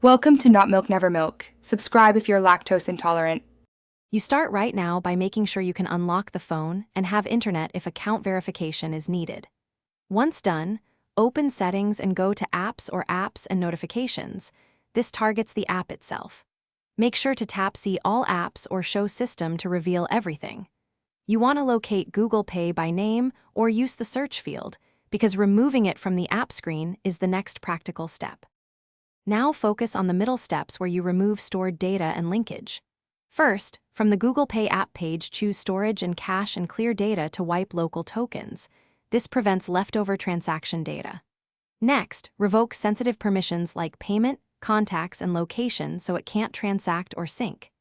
Welcome to Not Milk Never Milk. Subscribe if you're lactose intolerant. You start right now by making sure you can unlock the phone and have internet if account verification is needed. Once done, open Settings and go to Apps or Apps and Notifications. This targets the app itself. Make sure to tap See All Apps or Show System to reveal everything. You want to locate Google Pay by name or use the search field, because removing it from the app screen is the next practical step. Now focus on the middle steps where you remove stored data and linkage. First, from the Google Pay app page, choose Storage and Cache and Clear Data to wipe local tokens. This prevents leftover transaction data. Next, revoke sensitive permissions like payment, contacts, and location so it can't transact or sync.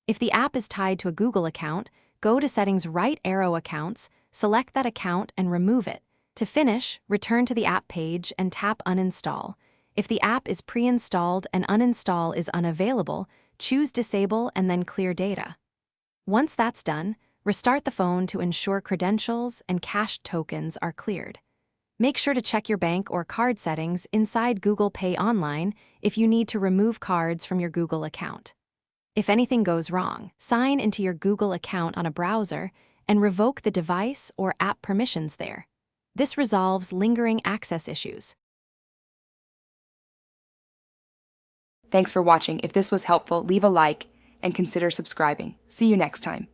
If the app is tied to a Google account, go to Settings, right arrow Accounts, select that account and remove it. To finish, return to the app page and tap Uninstall. If the app is pre-installed and uninstall is unavailable, choose Disable and then Clear Data. Once that's done, restart the phone to ensure credentials and cached tokens are cleared. Make sure to check your bank or card settings inside Google Pay Online if you need to remove cards from your Google account. If anything goes wrong, sign into your Google account on a browser and revoke the device or app permissions there. This resolves lingering access issues. Thanks for watching. If this was helpful, leave a like and consider subscribing. See you next time.